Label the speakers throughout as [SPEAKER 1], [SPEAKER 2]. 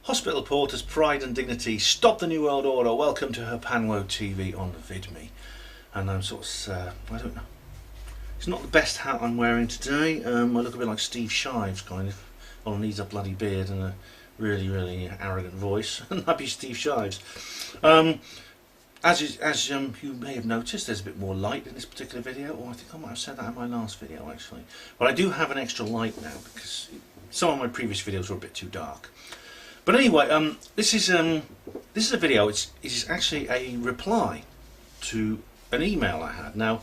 [SPEAKER 1] Hospital Porters, Pride and Dignity, Stop the New World Order, welcome to her Panwo TV on VidMe. And I'm sort of, I don't know, it's not the best hat I'm wearing today. I look a bit like Steve Shives, kind of. All I need is a bloody beard and a really, really arrogant voice. And that'd be Steve Shives. As you may have noticed, there's a bit more light in this particular video. Or I think I might have said that in my last video, actually. But I do have an extra light now, because some of my previous videos were a bit too dark. But anyway, this is a video. It's actually a reply to an email I had. Now,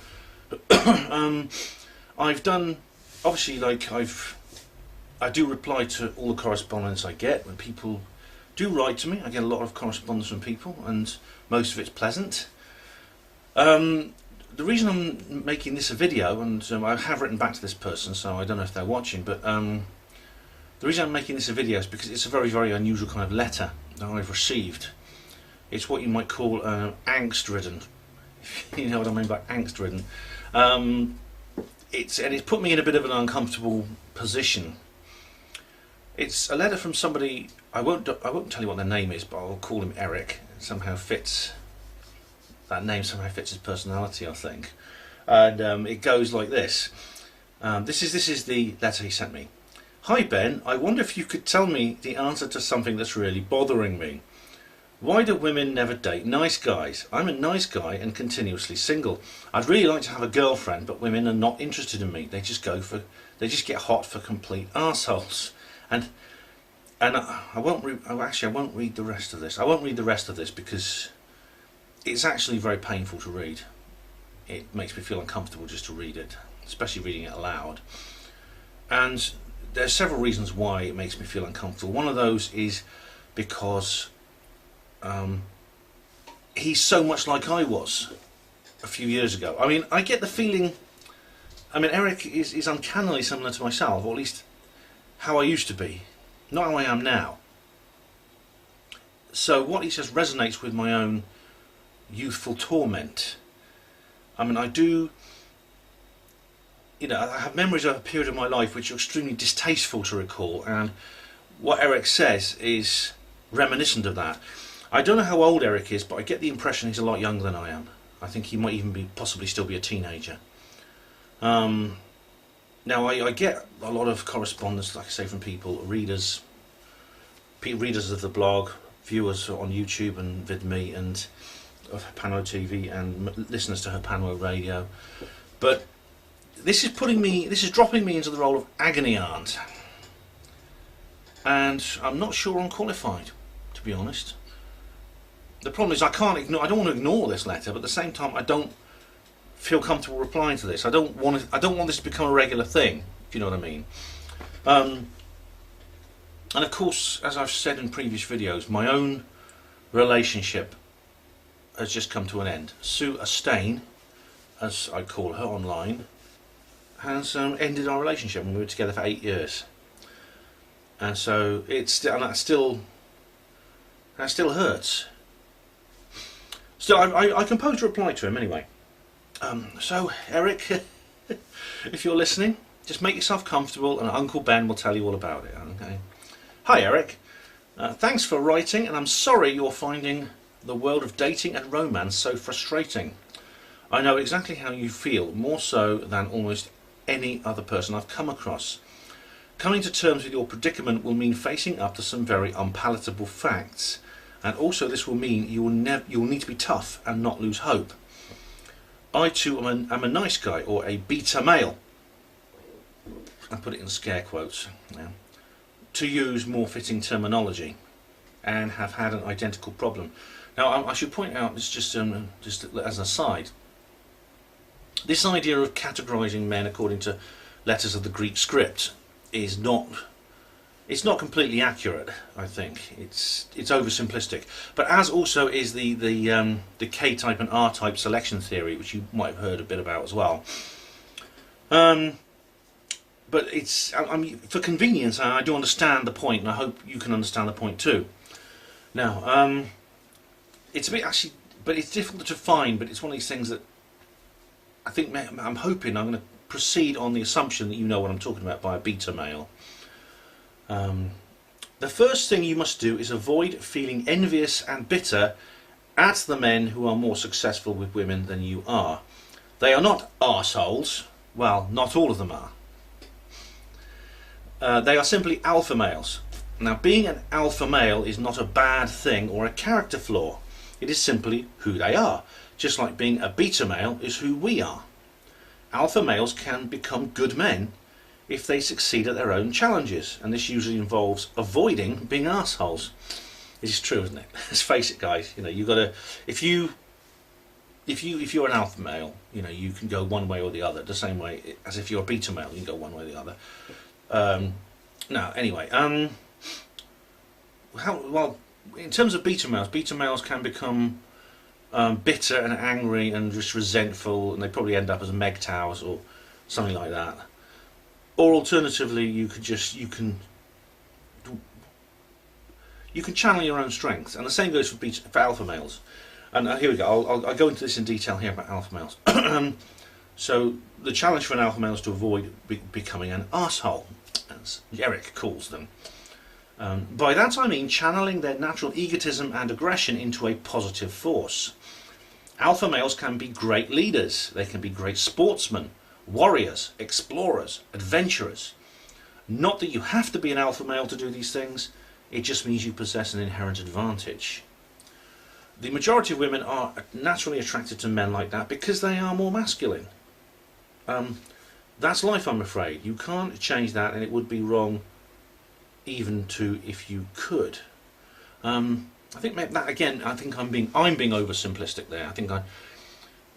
[SPEAKER 1] I've done, obviously, like I do reply to all the correspondence I get when people do write to me. I get a lot of correspondence from people, and most of it's pleasant. The reason I'm making this a video, and I have written back to this person, so I don't know if they're watching, but the reason I'm making this a video is because it's a very, very unusual kind of letter that I've received. It's what you might call angst-ridden. You know what I mean by angst-ridden. It's put me in a bit of an uncomfortable position. It's a letter from somebody. I won't tell you what their name is, but I'll call him Eric. That name somehow fits his personality, I think. And it goes like this. This is the letter he sent me. Hi Ben, I wonder if you could tell me the answer to something that's really bothering me. Why do women never date nice guys? I'm a nice guy and continuously single. I'd really like to have a girlfriend, but women are not interested in me. They just get hot for complete arseholes. And I won't read the rest of this. I won't read the rest of this because it's actually very painful to read. It makes me feel uncomfortable just to read it, especially reading it aloud. And there's several reasons why it makes me feel uncomfortable. One of those is because he's so much like I was a few years ago. I mean, I get the feeling, Eric is uncannily similar to myself, or at least how I used to be, not how I am now. So what he says resonates with my own youthful torment. I mean, I have memories of a period of my life which are extremely distasteful to recall, and what Eric says is reminiscent of that. I don't know how old Eric is, but I get the impression he's a lot younger than I am. I think he might even possibly still be a teenager. Now I get a lot of correspondence, like I say, from people, readers of the blog, viewers on YouTube and VidMe and of Panwo TV, and listeners to her Panwo radio. But this is dropping me into the role of agony aunt, and I'm not sure I'm qualified, to be honest. The problem is I don't want to ignore this letter, but at the same time I don't feel comfortable replying to this. I don't want this to become a regular thing, if you know what I mean. And of course, as I've said in previous videos, my own relationship has just come to an end. Sue Astain, as I call her online, has ended our relationship. We were together for 8 years, and so that still hurts. Still, I composed a reply to him anyway. So Eric, if you're listening, just make yourself comfortable, and Uncle Ben will tell you all about it. Okay. Hi Eric, thanks for writing, and I'm sorry you're finding the world of dating and romance so frustrating. I know exactly how you feel, more so than almost any other person I've come across. Coming to terms with your predicament will mean facing up to some very unpalatable facts, and also this will mean you will need to be tough and not lose hope. I too am a nice guy, or a beta male. I put it in scare quotes now, to use more fitting terminology, and have had an identical problem. Now I should point out, this just as an aside, this idea of categorising men according to letters of the Greek script is not completely accurate. I think it's oversimplistic, but as also is the K-type and R-type selection theory, which you might have heard a bit about as well. But it's for convenience, I do understand the point, and I hope you can understand the point too. Now, it's a bit but it's difficult to find. But it's one of these things that I'm hoping I'm going to proceed on the assumption that you know what I'm talking about by a beta male. The first thing you must do is avoid feeling envious and bitter at the men who are more successful with women than you are. They are not arseholes. Well, not all of them are. They are simply alpha males. Now, being an alpha male is not a bad thing or a character flaw. It is simply who they are. Just like being a beta male is who we are. Alpha males can become good men if they succeed at their own challenges, and this usually involves avoiding being assholes. It is true, isn't it? Let's face it, guys. You know, you got to, if you're an alpha male, you know, you can go one way or the other, the same way as if you're a beta male, you can go one way or the other. Now, anyway, well, in terms of beta males can become bitter and angry and just resentful, and they probably end up as MGTOWs or something like that. Or alternatively, you can channel your own strength, and the same goes for alpha males. And here we go. I'll go into this in detail here about alpha males. So the challenge for an alpha male is to avoid becoming an arsehole, as Eric calls them. By that I mean channeling their natural egotism and aggression into a positive force. Alpha males can be great leaders. They can be great sportsmen, warriors, explorers, adventurers. Not that you have to be an alpha male to do these things, it just means you possess an inherent advantage. The majority of women are naturally attracted to men like that because they are more masculine. That's life, I'm afraid. You can't change that, and it would be wrong even to if you could. I think that again. I think I'm being oversimplistic there. I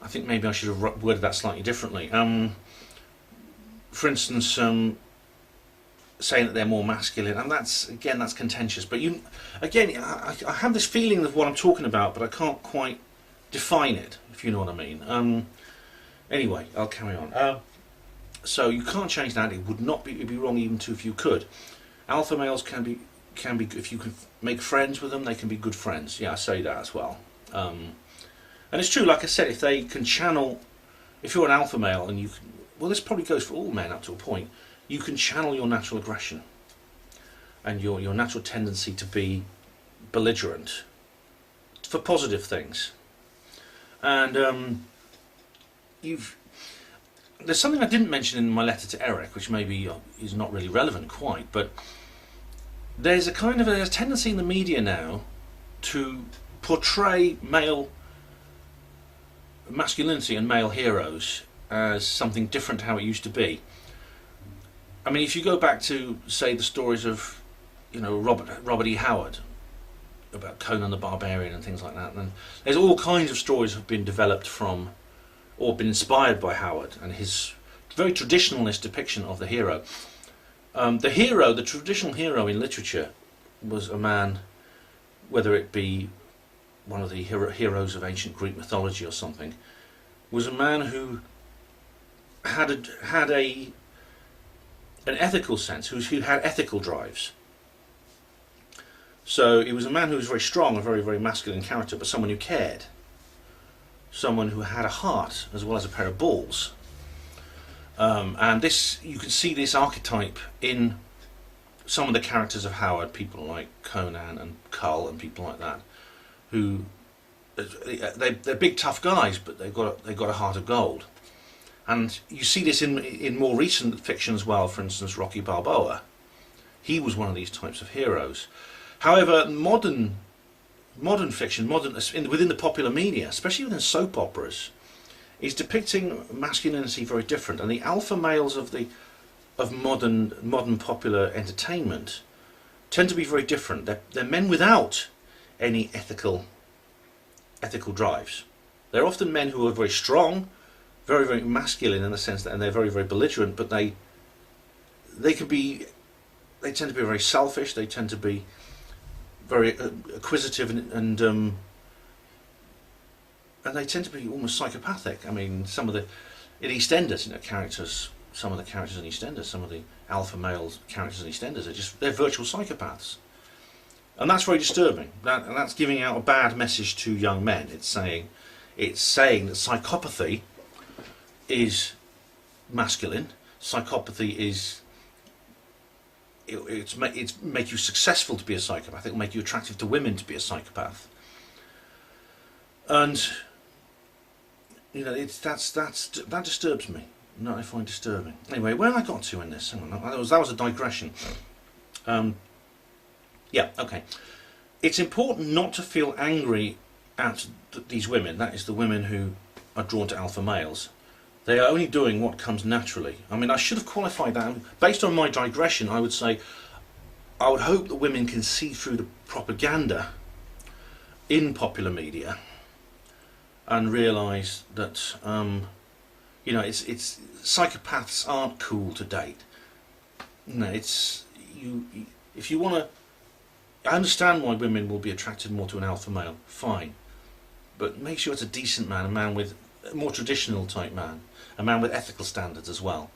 [SPEAKER 1] think maybe I should have worded that slightly differently. For instance, saying that they're more masculine, and that's contentious. But I have this feeling of what I'm talking about, but I can't quite define it, if you know what I mean. Anyway, I'll carry on. So you can't change that. It'd be wrong even to if you could. Alpha males can be if you can make friends with them, they can be good friends. Yeah, I say that as well. And it's true, like I said, if they can channel, if you're an alpha male and you can, well, this probably goes for all men up to a point, you can channel your natural aggression and your natural tendency to be belligerent for positive things. And there's something I didn't mention in my letter to Eric, which maybe is not really relevant quite, but there's a tendency in the media now to portray male masculinity and male heroes as something different to how it used to be. I mean, if you go back to, say, the stories of, Robert E. Howard, about Conan the Barbarian and things like that, then there's all kinds of stories have been developed from, or been inspired by Howard and his very traditionalist depiction of the hero. The traditional hero in literature was a man, whether it be one of the heroes of ancient Greek mythology or something, was a man who had an ethical sense, who had ethical drives. So he was a man who was very strong, a very, very masculine character, but someone who cared. Someone who had a heart as well as a pair of balls. And you can see this archetype in some of the characters of Howard, people like Conan and Kull and people like that, who they're big tough guys, but they've got a heart of gold. And you see this in more recent fiction as well. For instance, Rocky Balboa, he was one of these types of heroes. However, modern fiction, within the popular media, especially within soap operas, is depicting masculinity very different, and the alpha males of modern popular entertainment tend to be very different. They're men without any ethical drives. They're often men who are very strong, very, very masculine in the sense that, and they're very, very belligerent, but they tend to be very selfish. They tend to be very acquisitive and they tend to be almost psychopathic. I mean, in EastEnders, characters, some of the characters in EastEnders, some of the alpha male characters in EastEnders they're virtual psychopaths, and that's very disturbing. And that's giving out a bad message to young men. It's saying that psychopathy is masculine. Psychopathy is it's make you successful to be a psychopath. It'll make you attractive to women to be a psychopath. And you know, that disturbs me. No, I find disturbing. Anyway, where I got to in this? Hang on, that was a digression. Yeah, okay. It's important not to feel angry at these women. That is, the women who are drawn to alpha males. They are only doing what comes naturally. I mean, I should have qualified that. Based on my digression, I would say I would hope that women can see through the propaganda in popular media and realise that you know, it's psychopaths aren't cool to date. No, it's if you want to. I understand why women will be attracted more to an alpha male. Fine, but make sure it's a decent man, a man with a more traditional type man, a man with ethical standards as well.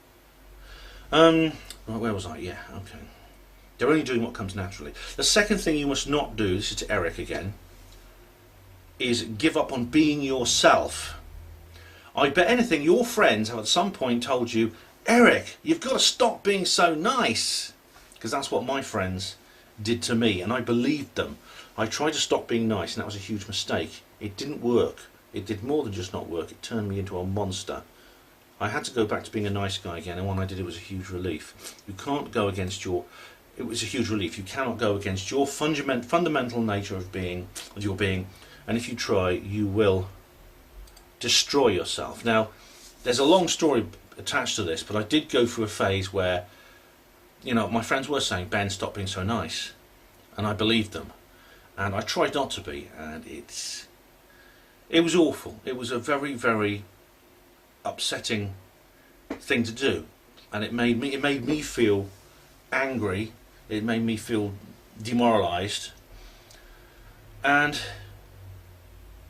[SPEAKER 1] Right, where was I? Yeah, okay. They're only doing what comes naturally. The second thing you must not do, this is to Eric again, is give up on being yourself. I bet anything your friends have at some point told you, Eric, you've got to stop being so nice. Because that's what my friends did to me, and I believed them. I tried to stop being nice, and that was a huge mistake. It didn't work. It did more than just not work. It turned me into a monster. I had to go back to being a nice guy again, and when I did, it was a huge relief. You can't go against your... It was a huge relief. You cannot go against your fundamental nature of your being, and if you try, you will destroy yourself. Now, there's a long story attached to this, but I did go through a phase where, you know, my friends were saying, Ben, stop being so nice, and I believed them, and I tried not to be, and it was awful. It was a very, very upsetting thing to do, and it made me feel angry. It made me feel demoralised, and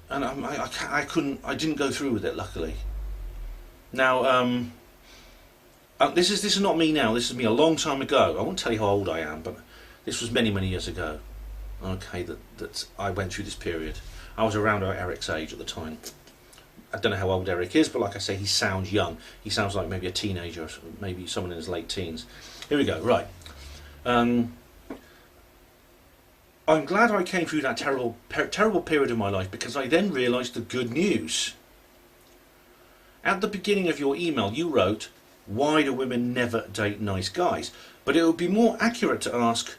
[SPEAKER 1] I didn't go through with it, luckily. Now, this is not me now. This is me a long time ago. I won't tell you how old I am, but this was many, many years ago. Okay, that I went through this period. I was around Eric's age at the time. I don't know how old Eric is, but like I say, he sounds young. He sounds like maybe a teenager, maybe someone in his late teens. Here we go. Right. I'm glad I came through that terrible period of my life, because I then realised the good news. At the beginning of your email, you wrote, "Why do women never date nice guys?" But it would be more accurate to ask,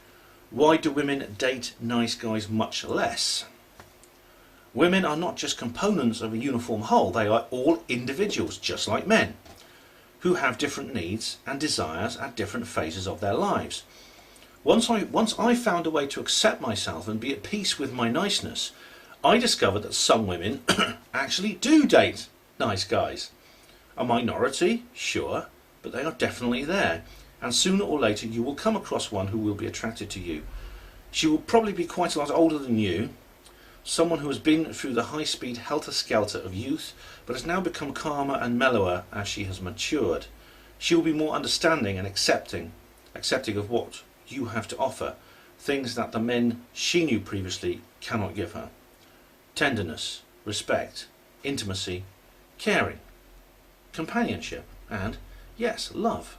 [SPEAKER 1] why do women date nice guys much less? Women are not just components of a uniform whole. They are all individuals, just like men, who have different needs and desires at different phases of their lives. Once I found a way to accept myself and be at peace with my niceness, I discovered that some women actually do date nice guys. A minority, sure, but they are definitely there, and sooner or later you will come across one who will be attracted to you. She will probably be quite a lot older than you, someone who has been through the high-speed helter-skelter of youth, but has now become calmer and mellower as she has matured. She will be more understanding and accepting of what you have to offer, things that the men she knew previously cannot give her. Tenderness, respect, intimacy, caring, companionship, and, yes, love.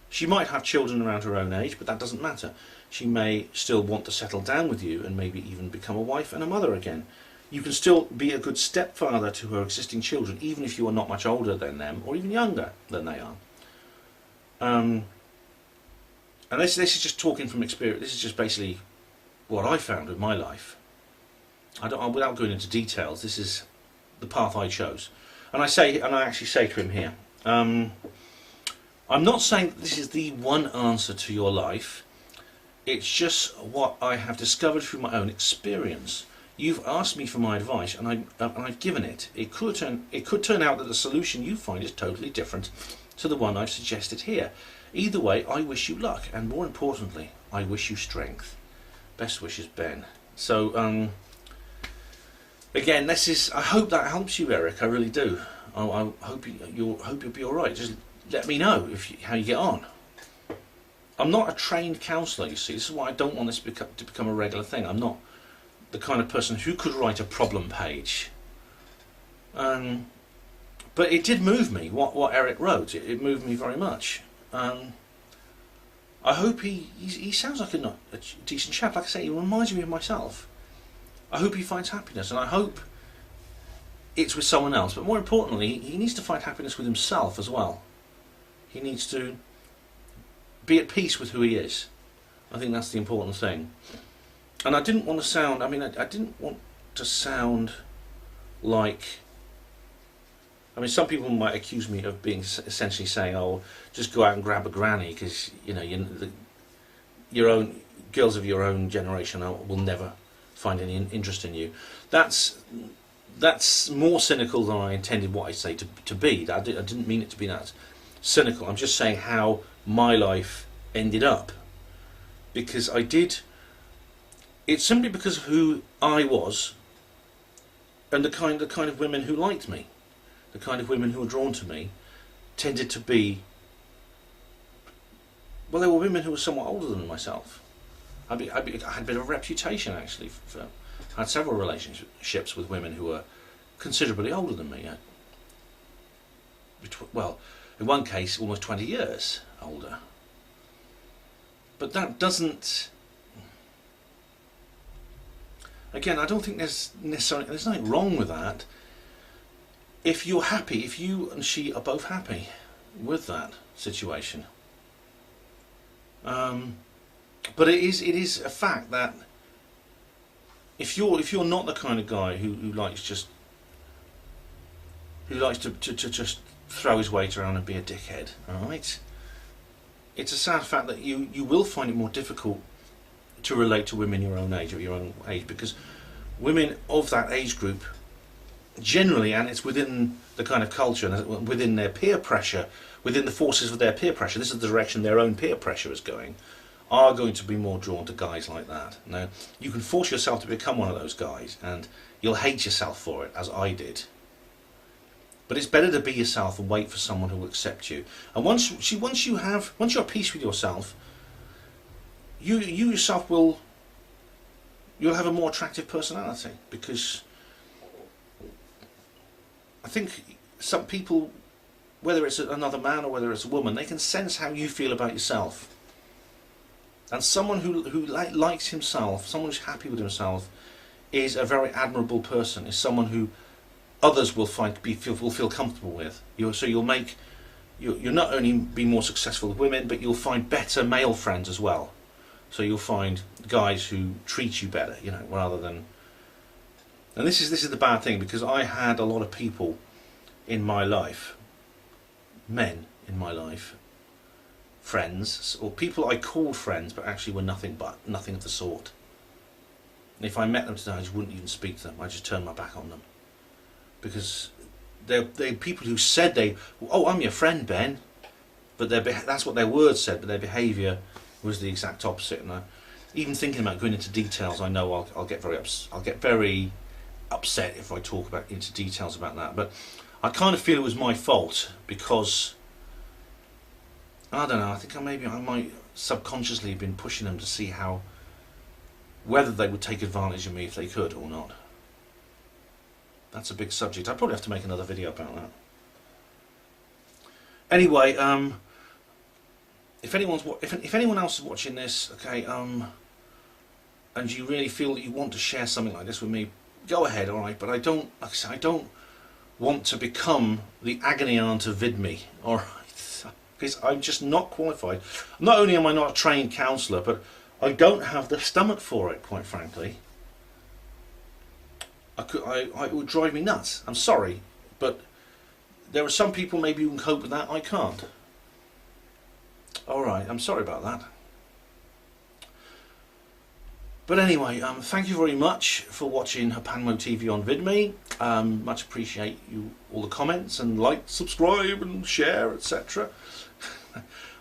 [SPEAKER 1] She might have children around her own age, but that doesn't matter. She may still want to settle down with you and maybe even become a wife and a mother again. You can still be a good stepfather to her existing children, even if you are not much older than them, or even younger than they are. And this is just talking from experience. This is just basically what I found with my life. Without going into details, this is the path I chose. And I actually say to him here, I'm not saying that this is the one answer to your life. It's just what I have discovered through my own experience. You've asked me for my advice, and I've given it. It could turn out that the solution you find is totally different to the one I've suggested here. Either way, I wish you luck, and more importantly, I wish you strength. Best wishes, Ben. So, again, I hope that helps you, Eric. I really do. I hope you'll be all right. Just let me know how you get on. I'm not a trained counsellor, you see. This is why I don't want this to become a regular thing. I'm not the kind of person who could write a problem page. But it did move me, what Eric wrote. It moved me very much. I I hope he sounds like a decent chap. Like I say, he reminds me of myself. I hope he finds happiness, and I hope it's with someone else. But more importantly, he needs to find happiness with himself as well. He needs to be at peace with who he is. I think that's the important thing. And I didn't want to sound, I didn't want to sound like, some people might accuse me of being essentially saying, oh, just go out and grab a granny, because, your own girls of your own generation will never find any interest in you. That's more cynical than I intended what I say to be. I didn't mean it to be that cynical. I'm just saying how my life ended up, because it's simply because of who I was, and the kind of women who liked me, the kind of women who were drawn to me, tended to be, well, they were women who were somewhat older than myself. I had a bit of a reputation, actually. I had several relationships with women who were considerably older than me. Well, in one case, almost 20 years older. But that doesn't... Again, I don't think there's nothing wrong with that. If you're happy, if you and she are both happy with that situation. But it is a fact that if you're not the kind of guy who likes to just throw his weight around and be a dickhead, alright? It's a sad fact that you will find it more difficult to relate to women your own age, because women of that age group generally, and it's within the kind of culture, within their peer pressure, within the forces of their peer pressure, this is the direction their own peer pressure is going, are going to be more drawn to guys like that. Now, you can force yourself to become one of those guys, and you'll hate yourself for it, as I did. But it's better to be yourself and wait for someone who will accept you. And once you're at peace with yourself, you yourself you'll have a more attractive personality, because I think some people, whether it's another man or whether it's a woman, they can sense how you feel about yourself. And someone who likes himself, someone who's happy with himself, is a very admirable person. Is someone who others will feel comfortable with. You'll not only be more successful with women, but you'll find better male friends as well. So you'll find guys who treat you better, rather than. And this is the bad thing, because I had a lot of people in my life, men in my life, friends, or people I called friends, but actually were nothing of the sort. And if I met them today, I just wouldn't even speak to them. I just turned my back on them, because they're people who said I'm your friend, Ben, but that's what their words said, but their behaviour was the exact opposite. And even thinking about going into details, I know I'll get very upset if I talk into details about that. But I kind of feel it was my fault, because I don't know. I think I might subconsciously have been pushing them to see whether they would take advantage of me if they could or not. That's a big subject. I probably have to make another video about that. Anyway, if anyone else is watching this, okay, and you really feel that you want to share something like this with me, go ahead, all right. But I don't want to become the agony aunt of VidMe, all right, because I'm just not qualified. Not only am I not a trained counsellor, but I don't have the stomach for it, quite frankly. It would drive me nuts. I'm sorry, but there are some people maybe who can cope with that. I can't. Alright, I'm sorry about that. But anyway, thank you very much for watching Hapanmo TV on VidMe. Much appreciate all the comments, and like, subscribe and share, etc.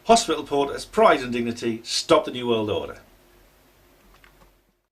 [SPEAKER 1] Hospital Port as pride and dignity. Stop the New World Order.